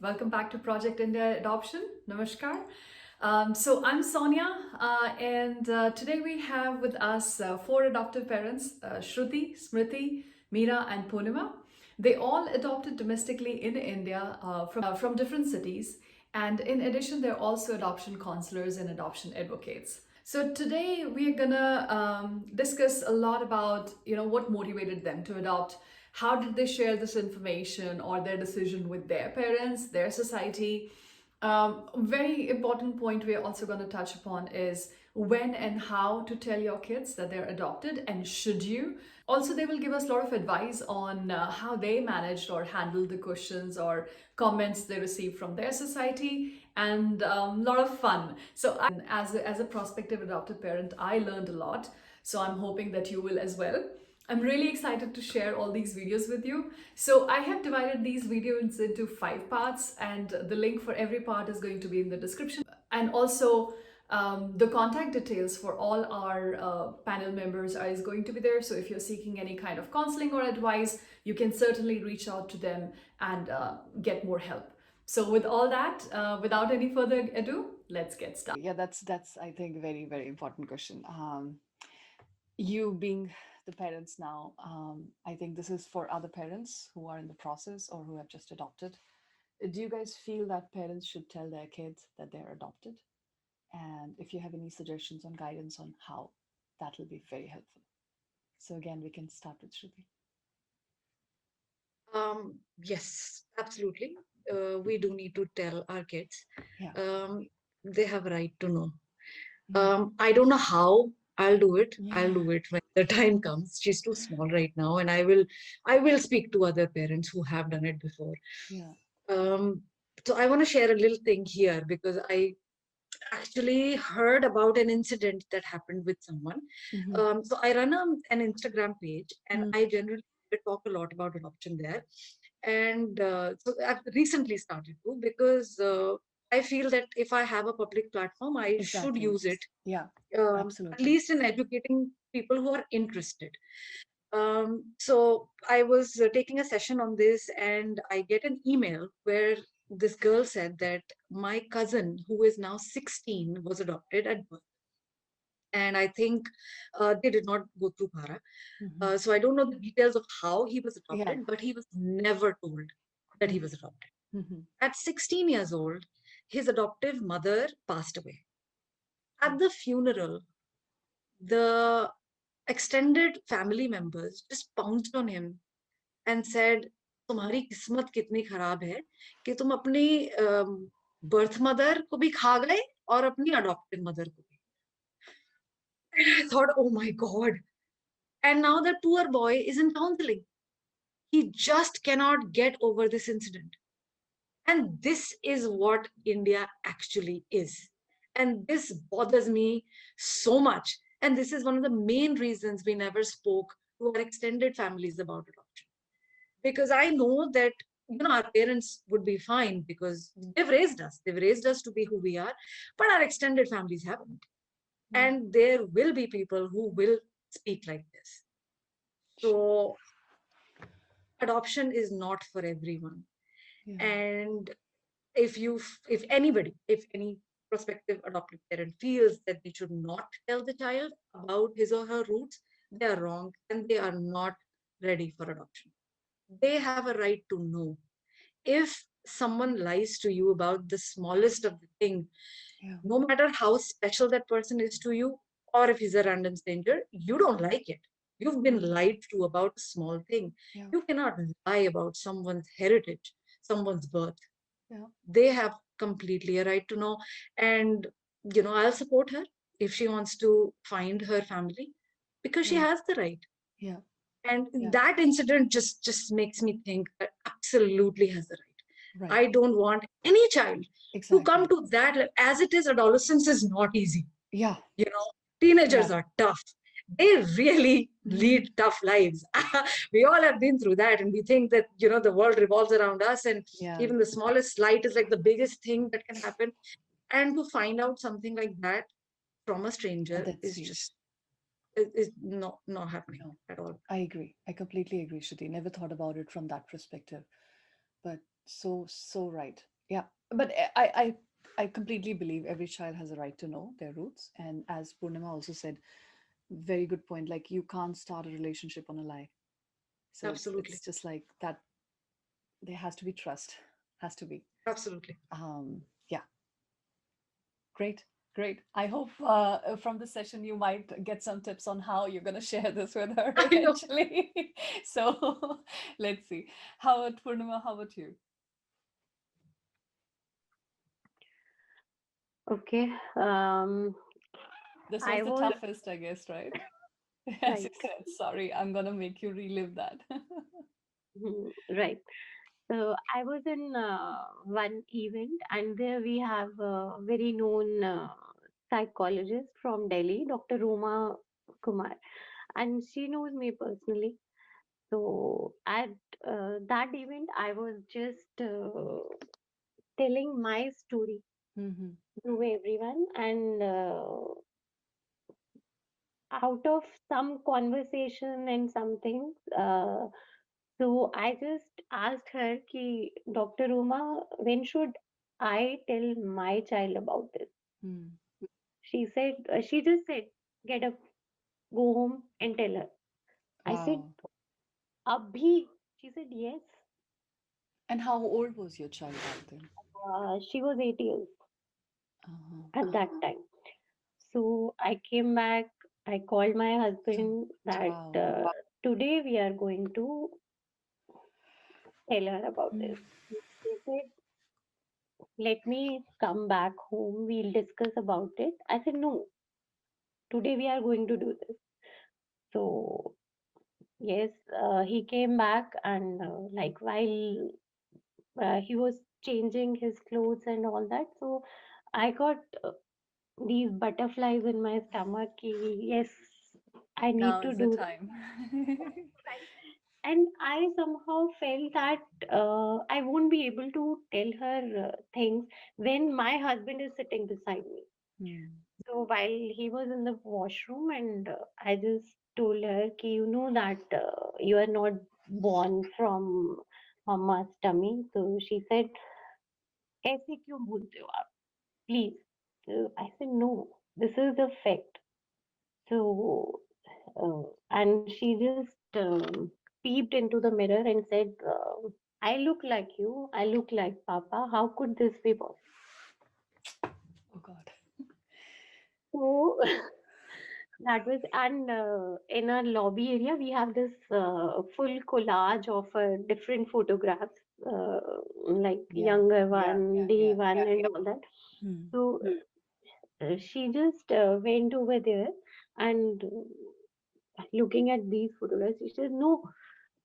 Welcome back to Project India Adoption. Namaskar. So I'm Sonia, and today we have with us four adoptive parents: Shruti, Smriti, Meera, and Purnima. They all adopted domestically in India from different cities, and in addition, they're also adoption counselors and adoption advocates. So today we are gonna discuss a lot about what motivated them to adopt. How did they share this information or their decision with their parents, their society? Very important point we're also going to touch upon is when and how to tell your kids that they're adopted, and should you. Also, they will give us a lot of advice on how they managed or handled the questions or comments they received from their society, and a lot of fun. So as a prospective adopted parent, I learned a lot, so I'm hoping that you will as well. I'm really excited to share all these videos with you. So I have divided these videos into 5 parts, and the link for every part is going to be in the description. And also the contact details for all our panel members is going to be there. So if you're seeking any kind of counseling or advice, you can certainly reach out to them and get more help. So with all that, without any further ado, let's get started. Yeah, that's I think a very important question. You being the parents now, I think this is for other parents who are in the process or who have just adopted. Do you guys feel that parents should tell their kids that they're adopted? And if you have any suggestions on guidance on how, that will be very helpful. So again, we can start with Shruti. Yes, absolutely. We do need to tell our kids. Yeah, Um, they have a right to know. yeah, I don't know how I'll do it. I'll yeah, do it when the time comes. She's too small right now, and I will speak to other parents who have done it before. yeah. Um, so I want to share a little thing here because I actually heard about an incident that happened with someone. Mm-hmm. So I run an Instagram page, and I generally talk a lot about adoption there. And so I've recently started to because I feel that if I have a public platform, I should Exactly. use it, Yeah, at absolutely. least in educating people who are interested. So I was taking a session on this, and I get an email where this girl said that my cousin, who is now 16, was adopted at birth. And I think they did not go through Para. Mm-hmm. So I don't know the details of how he was Yeah. adopted, but he was never told that he was adopted. Mm-hmm. At 16 years old, his adoptive mother passed away. At the funeral, the extended family members just pounced on him and said, तुम्हारी किस्मत कितनी खराब है कि तुम अपनी birth mother को भी खा गए और अपनी अडॉप्टेड मदर को भी. And I thought, oh my God. And now the poor boy is in counseling. He just cannot get over this incident. And this is what India actually is. And this bothers me so much. And this is one of the main reasons we never spoke to our extended families about adoption. Because I know that our parents would be fine because they've raised us to be who we are, but our extended families haven't. Yeah. And there will be people who will speak like this. So adoption is not for everyone. Yeah. And if any prospective adoptive parent feels that they should not tell the child about his or her roots, they are wrong and they are not ready for adoption. They have a right to know. If someone lies to you about the smallest of the thing, Yeah. no matter how special that person is to you, or if he's a random stranger, you don't like it. You've been Mm-hmm. lied to about a small thing. Yeah. You cannot lie about someone's heritage, someone's birth. Yeah. They have completely a right to know. And I'll support her if she wants to find her family, because she Yeah. has the right. Yeah. And Yeah. that incident just makes me think that absolutely has the right. Right. I don't want any child to come Exactly. to that. As it is, adolescence is not easy. Yeah. you know Teenagers Yeah. are tough. They really Mm-hmm. lead tough lives. We all have been through that, and we think that the world revolves around us, and Yeah. even the smallest slight is like the biggest thing that can happen. And to find out something like that from a stranger That's is huge. just is not happening No, at all. I agree. I completely agree, Shruti. Never thought about it from that perspective, but so right. Yeah, but I completely believe every child has a right to know their roots. And as Purnima also said, very good point. Like you can't start a relationship on a lie. So it's Absolutely. just like that. There has to be trust. Has to be. Absolutely. Yeah, great, great. I hope from the session you might get some tips on how you're going to share this with her I know. eventually. So let's see. How about Purnima? How about you? Okay. This was I the was toughest, I guess, right? As you right. said, sorry, I'm gonna make you relive that. Right. So I was in one event, and there we have a very known psychologist from Delhi, Dr. Roma Kumar, and she knows me personally. So at that event, I was just telling my story Hmm. to everyone, and out of some conversation and something. So I just asked her, ki, Dr. Uma, when should I tell my child about this? Mm. She just said, get up, go home and tell her. I said, Wow. Abhi. She said, yes. And how old was your child back then? She was 8 years Uh-huh. at that time. So I came back. I called my husband that Wow. today we are going to tell her about Mm. this. He said, let me come back home. We'll discuss about it. I said, no, today we are going to do this. So, yes, he came back and like while he was changing his clothes and all that. So, I got these butterflies in my stomach. Yes, I need Now to is the do this. time. And I somehow felt that I won't be able to tell her things when my husband is sitting beside me. Mm. So while he was in the washroom, and I just told her, ki, you know that you are not born from mama's tummy. So she said, ऐसे क्यों बोलते हो आप? Please. So I said, no, this is the fact. So, and she just peeped into the mirror and said, I look like you. I look like Papa. How could this be possible? Oh God. So that was, and in our lobby area, we have this full collage of different photographs, like Yeah. younger Yeah. one, day Yeah. one, and all that. Mm. So she just went over there and looking at these photographs, she said, no,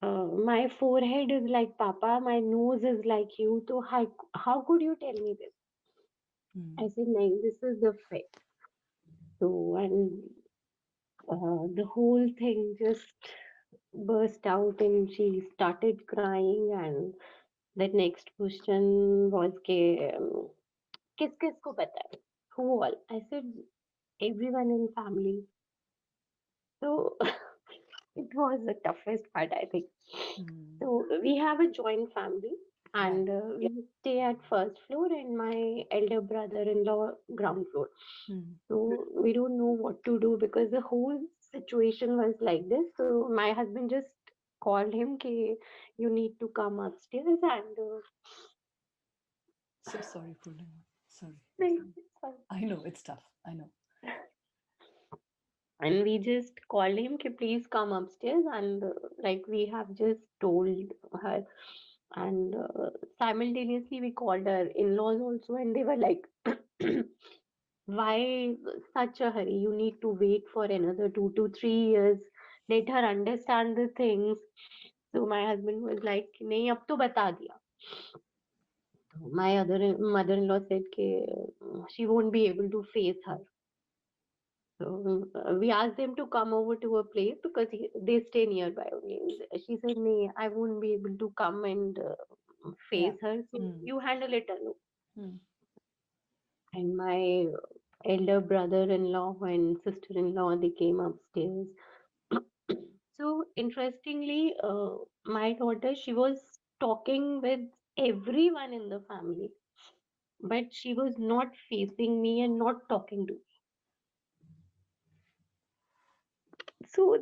my forehead is like Papa, my nose is like you. So how could you tell me this? I Mm. said, no, this is the fact. So, and the whole thing just burst out and she started crying. And the next question was ke, किस किस को पता है? Who all? I said, everyone in family. So it was the toughest part, I think. Mm. So we have a joint family, Yeah. and we stay at first floor and my elder brother-in-law ground floor. Mm. So we don't know what to do because the whole situation was like this. So my husband just called him, "Ki you need to come upstairs," and So sorry, Purnima. Sorry. it's fine. I know it's tough. I know. And we just called him, "Ki please come upstairs," and like we have just told her, and simultaneously we called her in-laws also, and they were like, why such a hurry? You need to wait for another 2 to 3 years. Let her understand the things. So my husband was like, नहीं अब तो बता दिया. My other mother-in-law said that she won't be able to face her. So we asked them to come over to her place because they stay nearby only. She said, "Nee, I won't be able to come and Yeah. face her. So Mm. you handle it alone." Mm. And my elder brother-in-law and sister-in-law, they came upstairs. So interestingly, my daughter, she was talking with everyone in the family. but she was not facing me and not talking to me. So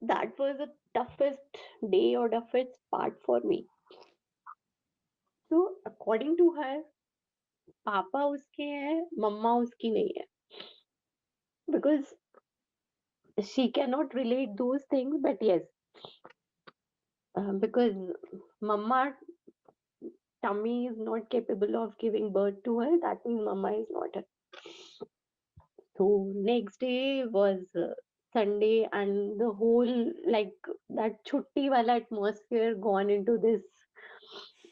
that was the toughest day or toughest part for me. So according to her, पापा उसके हैं, मम्मा उसकी नहीं है. Because she cannot relate those things, but yes, because mama tummy is not capable of giving birth to her, that means mama is not her. So next day was Sunday, and the whole like that chutti wala atmosphere gone into this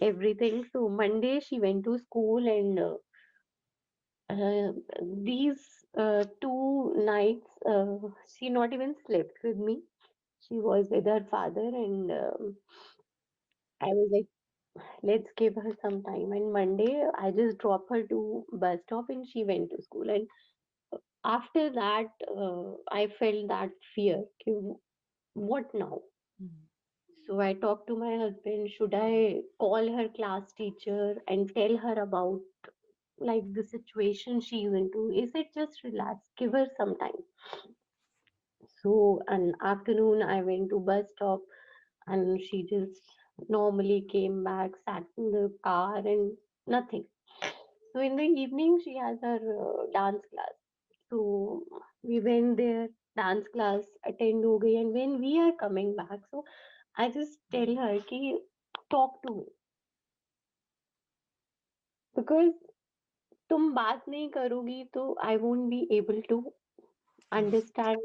everything. So Monday she went to school, and uh, these 2 nights she not even slept with me. She was with her father, and I was like, let's give her some time. And Monday, I just dropped her to bus stop, and she went to school. And after that, I felt that fear. कि what now? Mhm. So I talked to my husband. Should I call her class teacher and tell her about like the situation she's into? Is it just relax? Give her some time. So an afternoon, I went to bus stop, and she just normally came back, sat in the car, and nothing. So in the evening, she has her dance class. So we went there, dance class attend हो गई, and when we are coming back, so I just tell her कि talk to me, because तुम बात नहीं करोगी तो I won't be able to Yes. understand.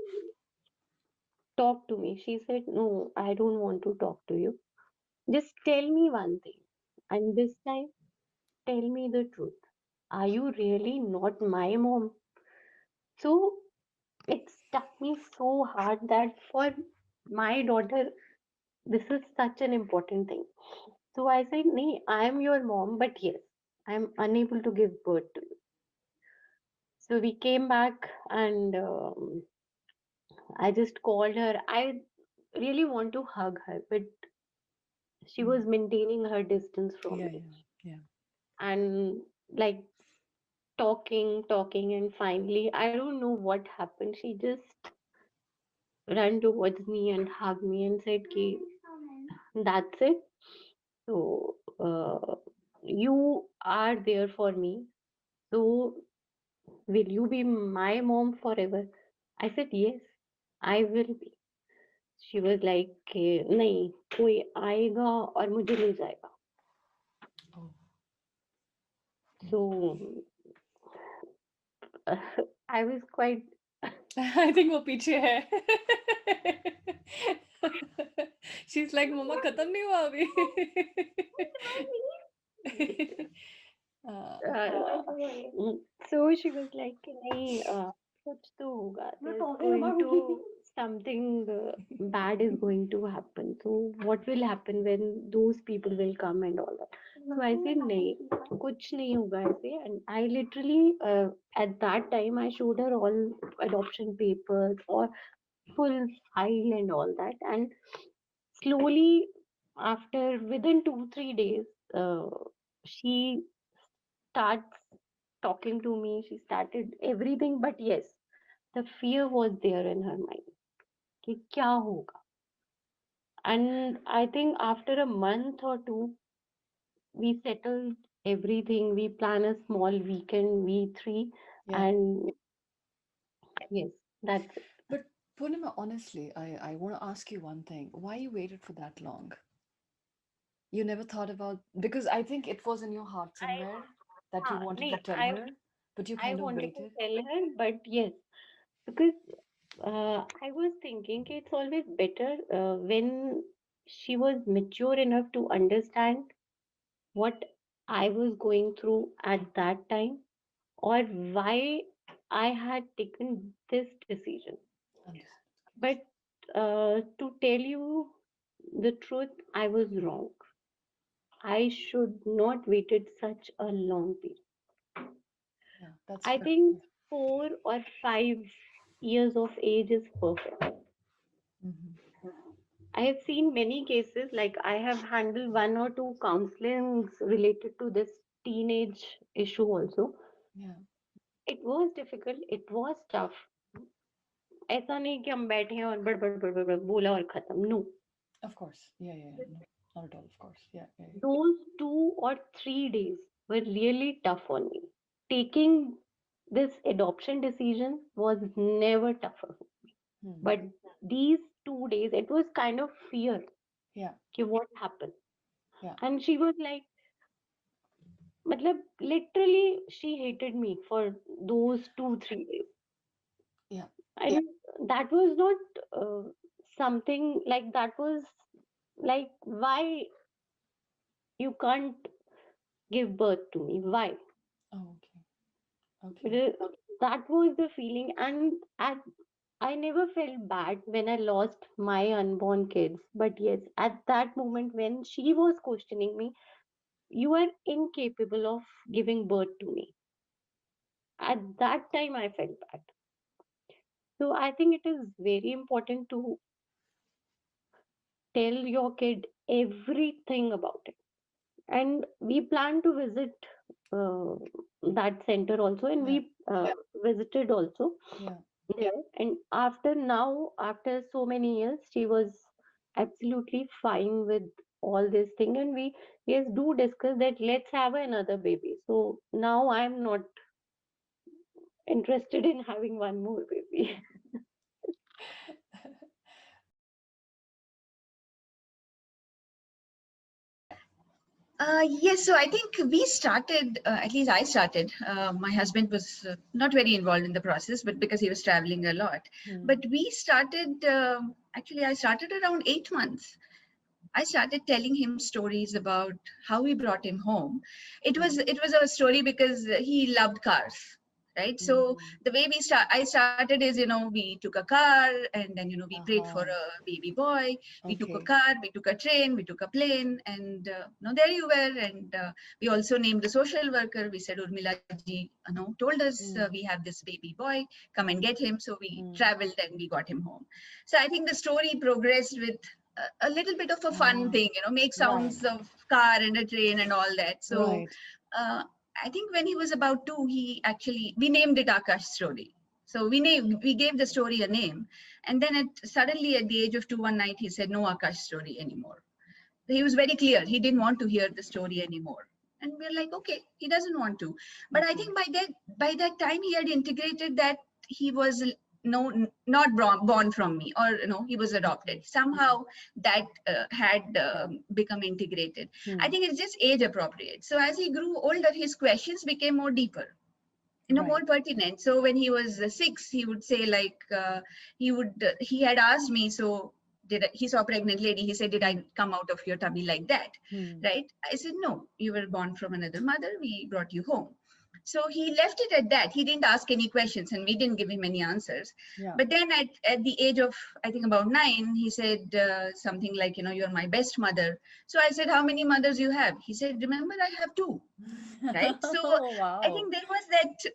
Talk to me. She said, no, I don't want to talk to you. Just tell me one thing, and this time tell me the truth. Are you really not my mom? So it stuck me so hard that for my daughter, this is such an important thing. So I said, nee, I am your mom, but yes, I am unable to give birth to you. So we came back, and I just called her. I really want to hug her, but she Mm. was maintaining her distance from Yeah, me. yeah, yeah. And like talking, and finally, I don't know what happened. She just ran towards me and hugged me and said, Ki, that's it. So, you are there for me. So, will you be my mom forever? I said, yes, I will be. She was like, नहीं, कोई आएगा और मुझे ले जाएगा. Oh. So, I was quite. I think वो पीछे है. She's like, मम्मा खत्म नहीं हुआ अभी. Uh, Uh, so she was like कि नहीं कुछ तो होगा, there's going to something bad is going to happen, so what will happen when those people will come and all that. So I said नहीं कुछ नहीं होगा ऐसे, and I literally at that time I showed her all adoption papers or full file and all that, and slowly after within 2 3 days uh, she starts talking to me. She started everything, but yes, the fear was there in her mind. कि क्या होगा? And I think after a month or two, we settled everything. We plan a small weekend, we three, yeah. and yes, that's it. But Purnima, honestly, I want to ask you one thing. Why you waited for that long? You never thought about, because I think it was in your heart somewhere that you wanted to नहीं, tell her, but you I kind of wanted to waited. tell her, but yes, because I was thinking it's always better when she was mature enough to understand what I was going through at that time, or why I had taken this decision. Understood. But to tell you the truth, I was wrong. I should not waited such a long period. Yeah, that's I true. think 4 or 5 years of age is perfect. Hmm. I have seen many cases, like I have handled one or two counselings related to this teenage issue also. Yeah. It was difficult, it was tough. ऐसा नहीं कि हम बैठे हैं और बड़ बड़ बड़ बड़ बड़ बोला और खत्म. No. Of course. Yeah, yeah, yeah. No, not at all. Of course. Yeah, yeah, yeah. Those 2 or 3 days were really tough on me. Taking this adoption decision was never tougher. Hmm. But these 2 days, it was kind of fear. Yeah, कि what happened? yeah, And she was like, matlab, literally, she hated me for those 2, 3 days. yeah, I didn't, that was not something like that was like, why you can't give birth to me? Why? Oh, okay. Okay. Because that was the feeling, and I never felt bad when I lost my unborn kids. But yes, at that moment when she was questioning me, you are incapable of giving birth to me. At that time, I felt bad. So I think it is very important to tell your kid everything about it. And we plan to visit uh, that center also, and Yeah, we visited also yeah. there. And after now, after so many years, she was absolutely fine with all this thing. And we, yes, do discuss that let's have another baby. So now I'm not interested in having one more baby. Yes, so I think we started, at least I started. My husband was not very involved in the process, but because he was traveling a lot. Hmm. But we started, actually, I started around 8 months. I started telling him stories about how we brought him home. It was a story because he loved cars, right? So Hmm. the way I started is, we took a car, and then we prayed for Uh-huh. a baby boy. We took a Okay. car, we took a train, we took a plane, and there you were. And we also named the social worker. We said Urmila ji, told us we Hmm. have this baby boy. Come and get him. So we Hmm. traveled and we got him home. So I think the story progressed with a little bit of a fun Ah, thing, make right, sounds of car and a train and all that. So right. uh, I think when he was about 2, we named it Akash Story. So we gave the story a name, and then suddenly at the age of 2 one night he said no Akash Story anymore. He was very clear he didn't want to hear the story anymore, and we're like, okay, he doesn't want to. But I Okay. think by that time he had integrated that he was not born from me, or he was Okay. adopted somehow. That had become integrated. I Hmm. think it's just age appropriate. So as he grew older, his questions became more deeper, more Right. pertinent. So when he was 6, he would say like, he had asked me, so he saw a pregnant lady, he said, did I Hmm. come out of your tummy like that? Hmm. Right? I said, no, you were born from another mother, we brought you home. So he left it at that. He didn't ask any questions, and we didn't give him any answers. Yeah. But then at the age of, I think, about 9, he said something like, you're my best mother. So I said, how many mothers you have? He said, remember, I have 2. Right? So Oh, I wow. think there was that,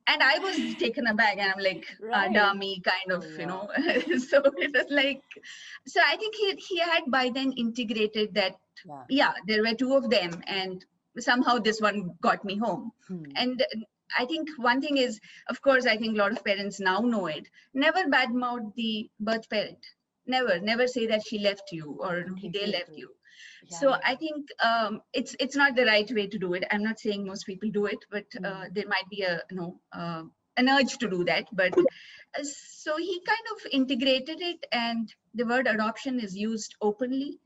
and I was taken aback, and I'm like, Right. dummy kind of, Oh, wow. So it was like, so I think he had by then integrated that, Yeah. yeah, there were 2 of them, and somehow this one got me home. Hmm. And I think one thing is, of course, I think a lot of parents now know it. Never badmouth the birth parent. Never say that she left you, I or they completely left agree. you. Yeah, So yeah, I think it's not the right way to do it. I'm not saying most people do it, but yeah. Hmm. there might be an urge to do that. But so he kind of integrated it, and the word adoption is used openly.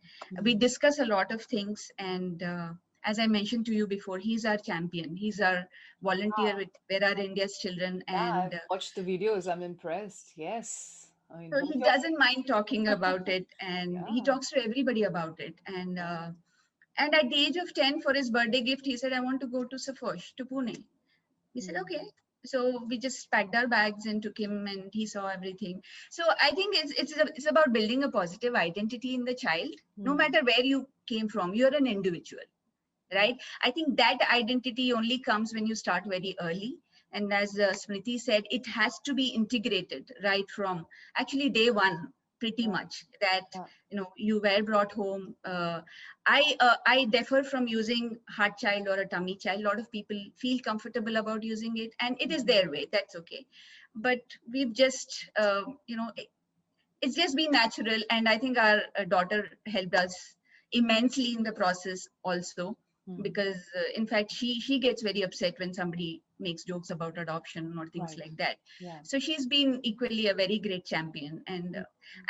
We Hmm. discuss a lot of things, and as I mentioned to you before, he's our champion. He's our volunteer with Where Are India's Children, Yeah, and I've watched the videos. I'm impressed. Yes. I mean, so both he your doesn't mind talking about it, and he yeah, talks to everybody about it. And yeah. and at the age of 10, for his birthday gift, he said, I want to go to Safosh, to Pune. We said, Hmm. okay. So we just packed our bags and took him, and he saw everything. So I think it's about building a positive identity in the child. No Hmm. matter where you came from, you're an individual, Yeah. right? I think that identity only comes when you start very early. And as Smriti said, it has to be integrated right from actually day one. pretty Right. much that Yeah. you were brought home. I differ from using heart child or a tummy child. A lot of people feel comfortable about using it, and it is their way. That's okay. But we've just it's just been natural, and I think our daughter helped us immensely in the process also, Mm. because in fact she gets very upset when somebody makes jokes about adoption or things Right. like that. Yeah. So she's been equally a very great champion, and Mm.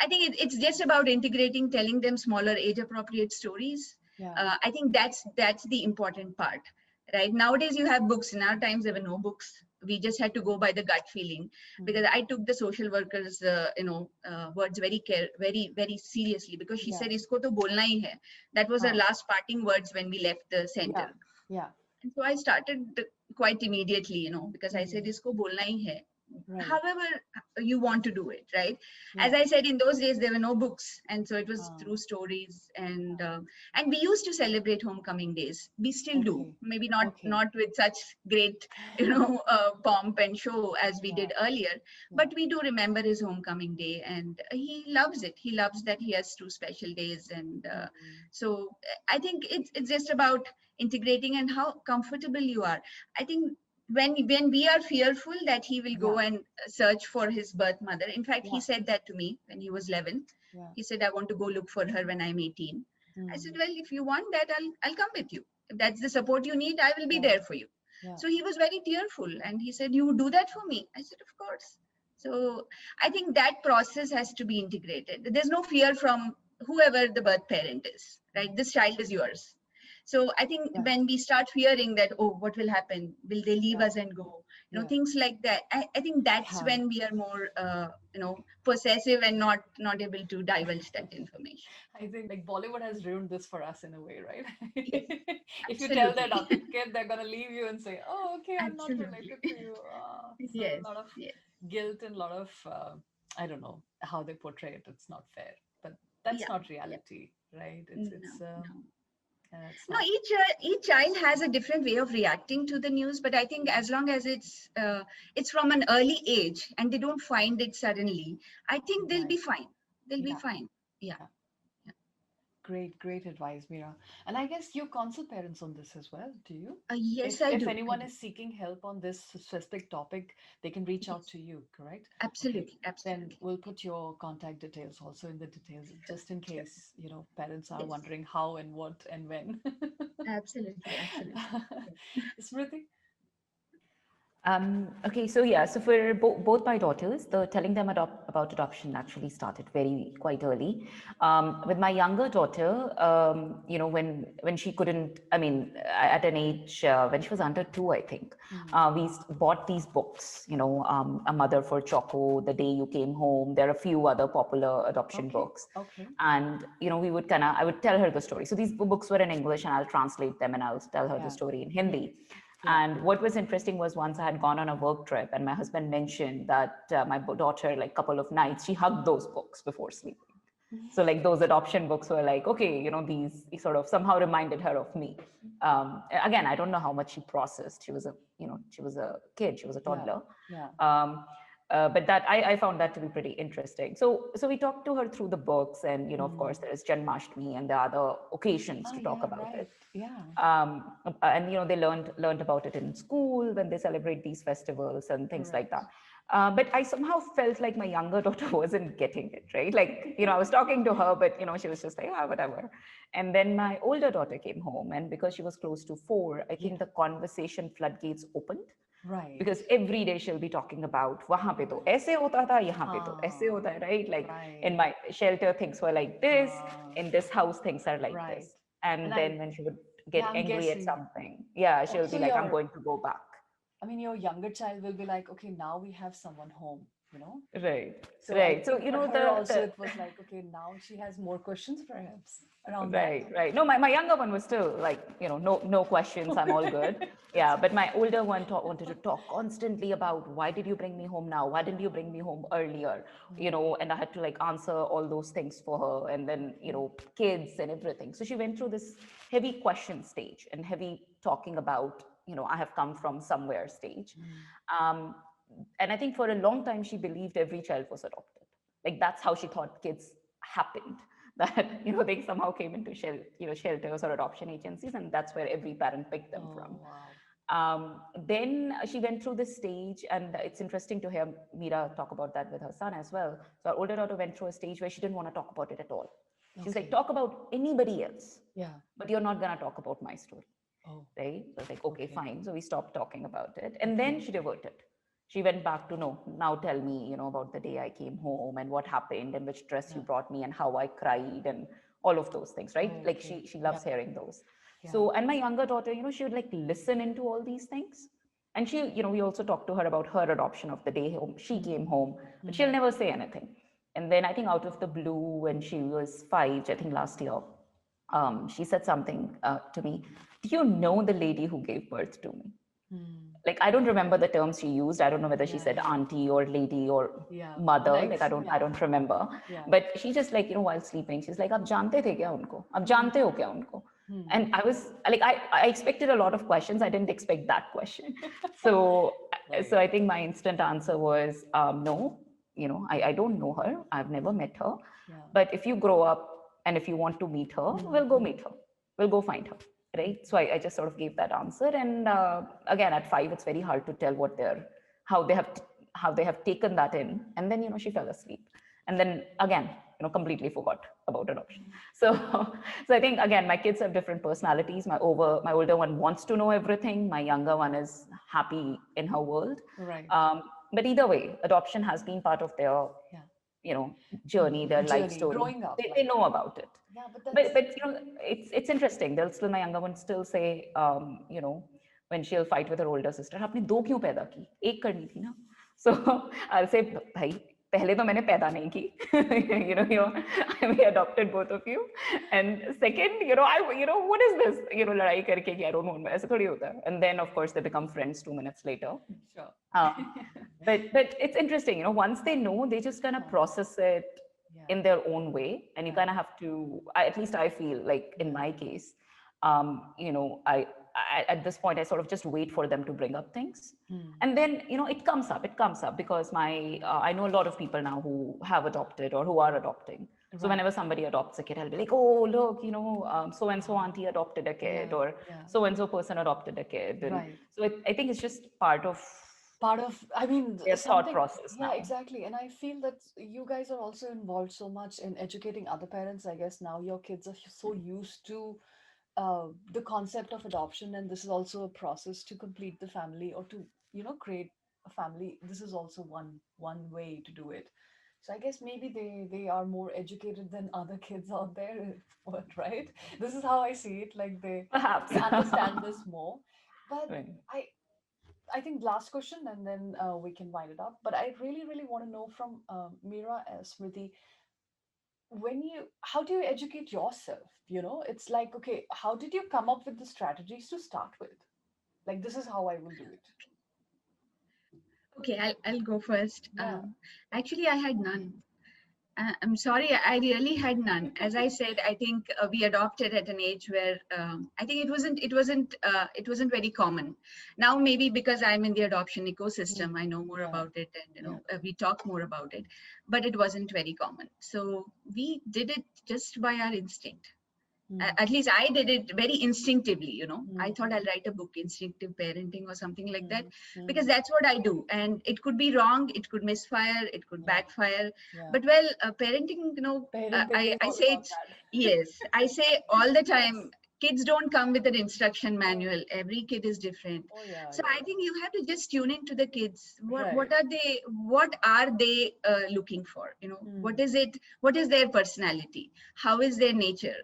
I think it's just about integrating, telling them smaller age appropriate stories. Yeah. I think that's the important part. Right, nowadays you have books. In our times there were no books. We just had to go by the gut feeling, because Mm. I took the social workers words very very seriously, because she Yeah. said isko to bolna hi hai. That was her Oh. last parting words when we left the center. Yeah. Yeah. And so I started quite immediately, because I said Mm. isko bolna hi hai, Right. however you want to do it, right? As Yeah. I said, in those days there were no books, and so it was Ah. through stories. And we used to celebrate homecoming days. We still do, Okay. maybe not Okay. not with such great pomp and show as we Yeah. did earlier, Yeah. but we do remember his homecoming day, and he loves it. He loves that he has two special days. And Mm. so I think it's just about integrating and how comfortable you are. I think when we are fearful that he will go Yeah. and search for his birth mother. In fact, he Yeah. said that to me when he was 11. Yeah. He said, I want to go look for her when I'm 18. I said, Mm. well, if you want that, I'll come with you. If that's the support you need, I will be Yeah. there for you. Yeah. So he was very tearful, and he said, you would do that for me? I said, of course. So I think that process has to be integrated. There's no fear from whoever the birth parent is, right? This child is yours. So I think Right. when we start fearing that, oh, what will happen? Will they leave Yeah. us and go? Yeah. Things like that. I think that's Yeah. when we are more, possessive and not able to divulge that information. I think like Bollywood has ruined this for us in a way, right? Yes, If you tell the absolutely. adopted kid, they're gonna leave you and say, "Oh, okay, I'm not Absolutely. related to you." So a Yes, lot of yes. guilt and a lot of I don't know how they portray it. It's not fair, but that's Yeah, not yeah. reality, right? No, no. It's No, not. each child has a different way of reacting to the news, but I think as long as it's from an early age and they don't find it suddenly, I think they'll Right. be fine. They'll be Yeah. fine. Yeah. Yeah. Great, great advice, Meera. And I guess you counsel parents on this as well, do you? Yes, If I if do. I anyone do. is seeking help on this specific topic, they can reach out Yes, to you, correct? Okay. absolutely, Then absolutely. we'll put your contact details also in the details, Sure, just in sure. case, parents are Yes, wondering how and what and when. absolutely, absolutely. Yes. Smriti? Okay, so yeah, so for both my daughters, the telling them about adoption actually started quite early. With my younger daughter, when she couldn't, I mean, at an age when she was under 2, I think, Mm. we bought these books. A Mother for Choco, The Day You Came Home. There are a few other popular adoption Okay, books, okay. and I would tell her the story. So these books were in English, and I'll translate them, and I'll tell her the Yeah, story in Hindi. yeah. And what was interesting was once I had gone on a work trip, and my husband mentioned that my daughter, like couple of nights, she hugged those books before sleeping. So like those adoption books were like, okay, these sort of somehow reminded her of me. Again, I don't know how much she processed. She was a kid, she was a Yeah, toddler. yeah. Um, but that I found that to be pretty interesting. So we talked to her through the books, and of course Mm. there is Janmashtami and the other occasions Ah, to talk yeah, about right. it. Yeah. And they learned about it in school when they celebrate these festivals and things like Correct. that. But I somehow felt like my younger daughter wasn't getting it, right? Like, I was talking to her, but she was just like, ah, whatever. And then my older daughter came home, and because she was close to 4, I Yeah, think the conversation floodgates opened, right. because every day she'll be talking about वहां पे तो ऐसे होता था, यहाँ पे तो ऐसे Ah, होता है, right? Like in right. my shelter things were like this, Ah, in this house things are like right. this. And And then when she would yeah, get I'm angry at guessing. something, yeah, she'll Also, be like, I'm going to go back. your younger child will be like, okay, now we have someone home, you know? Right, So I right. So think for her also, it was like, okay, now she has more questions perhaps around that. right, right. No, my younger one was still like, no questions, I'm all good. That's Yeah, but my older one wanted to talk constantly about, why did you bring me home now? Why didn't you bring me home earlier? And I had to like answer all those things for her, and then, kids and everything. So she went through this heavy question stage and heavy talking about, I have come from somewhere stage. Mm. Um, and I think for a long time, she believed every child was adopted. Like that's how she thought kids happened. That they somehow came into shelters or adoption agencies, and that's where every parent picked them Oh, from. wow. Then she went through this stage, and it's interesting to hear Meera talk about that with her son as well. So our older daughter went through a stage where she didn't want to talk about it at all. She's like, Okay. talk about anybody else, Yeah. but you're not gonna talk about my story, Oh, right? So I was like, okay, okay. fine. So we stopped talking about it, and then she reverted. She went back to, no, now tell me, about the day I came home and what happened and which dress you Yeah. brought me and how I cried and all of those things, right? Like Okay. she Yeah. loves hearing those. Yeah. So, and my younger daughter, she would like listen into all these things. And she, we also talked to her about her adoption of the day home. She came home, but she'll never say anything. And then I think out of the blue, when she was 5, I think last year, she said something to me. Do you know the lady who gave birth to me? Like, I don't remember the terms she used. I don't know whether she said auntie or lady or Yeah. mother. Like, Like, I don't remember. Yeah. But she just like, while sleeping, she's like, "Ab jante the kya unko? Ab jante ho kya unko?" And I was like, I expected a lot of questions. I didn't expect that question. So, Right. so I think my instant answer was, no, I don't know her. I've never met her. Yeah. But if you grow up and if you want to meet her, we'll go meet her. We'll go find her. Right. So I just sort of gave that answer. And again, at 5, it's very hard to tell how they have taken that in. And then, she fell asleep. And then again, completely forgot about adoption. So, so I think again, my kids have different personalities. My older one wants to know everything. My younger one is happy in her world. Right. But either way, adoption has been part of their, journey, their life Journey, story. growing up, They know about it. Yeah, but But that's it's interesting. My younger one still say, when she'll fight with her older sister, आपने दो क्यों पैदा की? एक करनी थी ना. So I'll say, भाई पहले तो मैंने पैदा नहीं की. We adopted both of you. And second, what is this? लड़ाई करके कि I don't want, ऐसे थोड़ी होता है. And then of course they become friends 2 minutes later. sure. But it's interesting, once they know, they just kind of process it Yeah. in their own way, and you kind of have to. At least I feel like in my case, I at this point I sort of just wait for them to bring up things, and then it comes up. It comes up because I know a lot of people now who have adopted or who are adopting. So whenever somebody adopts a kid, I'll be like, oh look, so and so auntie adopted a kid, Yeah, or yeah. so and so person adopted a kid, and Right. so I think it's just part of I mean, their thought something, process yeah, now. exactly. And I feel that you guys are also involved so much in educating other parents. I guess now your kids are so used to the concept of adoption, and this is also a process to complete the family or to, create a family. This is also one way to do it. So I guess maybe they are more educated than other kids out there, right? This is how I see it. Like Perhaps. they understand this more. But Right. I think last question, and then we can wind it up. But I really, really want to know from Meera, Smriti, how do you educate yourself? It's like, okay, how did you come up with the strategies to start with? Like, this is how I will do it. Okay, I'll go first. Yeah. Actually, I had none. I'm sorry, I really had none. As I said, I think we adopted at an age where I think it wasn't very common. Now maybe because I'm in the adoption ecosystem, I know more Yeah. about it, and we talk more about it. But it wasn't very common. So we did it just by our instinct. At least I did it very instinctively. I thought I'll write a book, instinctive parenting or something like that, because that's what I do. And it could be wrong, it could misfire, it could backfire. Yeah. But well, parenting, Parenting is I all say about it's, that. yes, I say all the time, kids don't come with an instruction manual. Every kid is different. Oh yeah. So yeah, I think you have to just tune into the kids. What Right. what are they looking for? What is it? What is their personality? How is their nature?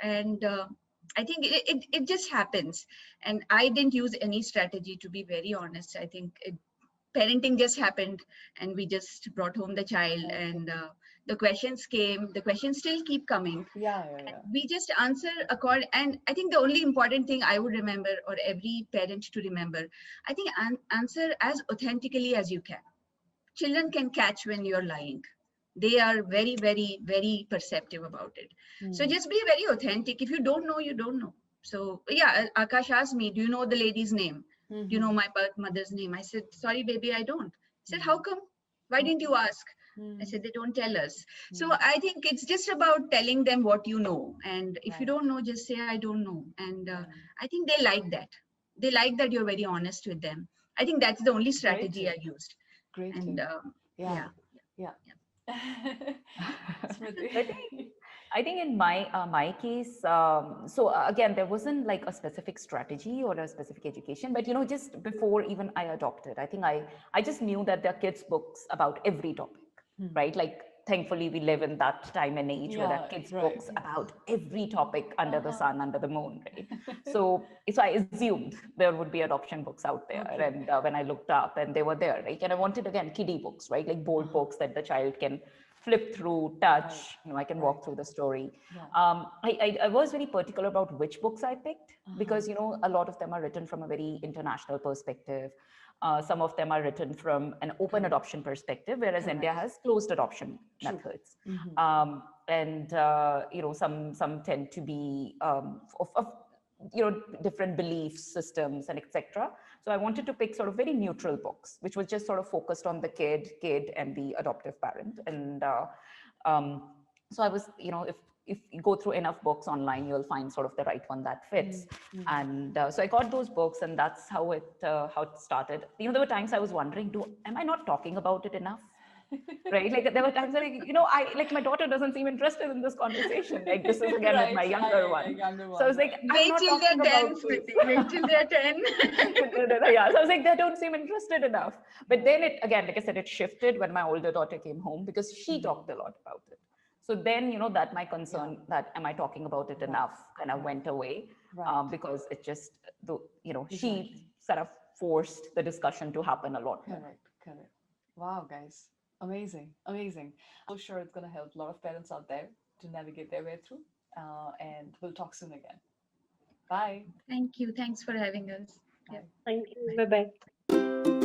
And I think it just happens. And I didn't use any strategy, to be very honest. I think parenting just happened, and we just brought home the child, and the questions came. The questions still keep coming. Yeah. Yeah. We just answer according. And I think the only important thing I would remember, or every parent to remember, I think answer as authentically as you can. Children can catch when you're lying. They are very, very, very perceptive about it. So just be very authentic. If you don't know, you don't know. So yeah, Akash asked me, do you know the lady's name? Do you know my birth mother's name? I said, sorry baby, I don't. He said, how come? Why didn't you ask? I said, they don't tell us. So Mm. I think it's just about telling them what you know. And if you Right. don't know, just say, I don't know. And Right. I think they like that. They like that you're very honest with them. I think that's the only strategy I tip. used. Great And tip. Yeah. yeah. Yeah. Smriti. I think I think in my case, so again, there wasn't like a specific strategy or a specific education, but just before even I adopted, I think I just knew that there are kids' books about every topic, Hmm. right? Like thankfully we live in that time and age where there Yeah, are kids' right. books about every topic under the Uh-huh. sun, under the moon, right? So I assumed there would be adoption books out there, Okay. and when I looked up, and they were there, right? And I wanted again kiddie books, right? Like board books that the child can flip through, touch. I can walk through the story. Yeah. I was very particular about which books I picked because Uh-huh. a lot of them are written from a very international perspective. Some of them are written from an open adoption perspective, whereas India has closed adoption methods. Mhm. And some tend to be of different belief systems and etc. So I wanted to pick sort of very neutral books, which was just sort of focused on the kid and the adoptive parent. And um, so I was, if you go through enough books online, you'll find sort of the right one that fits. And so I got those books, and that's how it started. There were times I was wondering, am I not talking about it enough? Right? Like there were times where, I like my daughter doesn't seem interested in this conversation. Like this is again with my younger one. So I was like, I'm Wait not till they're talking 10, about this. Smriti. Wait till they're 10. Yeah, so I was like, they don't seem interested enough. But then it again, like I said, it shifted when my older daughter came home because she talked a lot about it. So then, that my concern that am I talking about it enough kind of went away because it just, she sort of forced the discussion to happen a lot more. Correct. Wow, guys. Amazing. Amazing. I'm so sure it's going to help a lot of parents out there to navigate their way through. And we'll talk soon again. Bye. Thank you. Thanks for having us. Yeah. Bye. Thank you. Bye bye.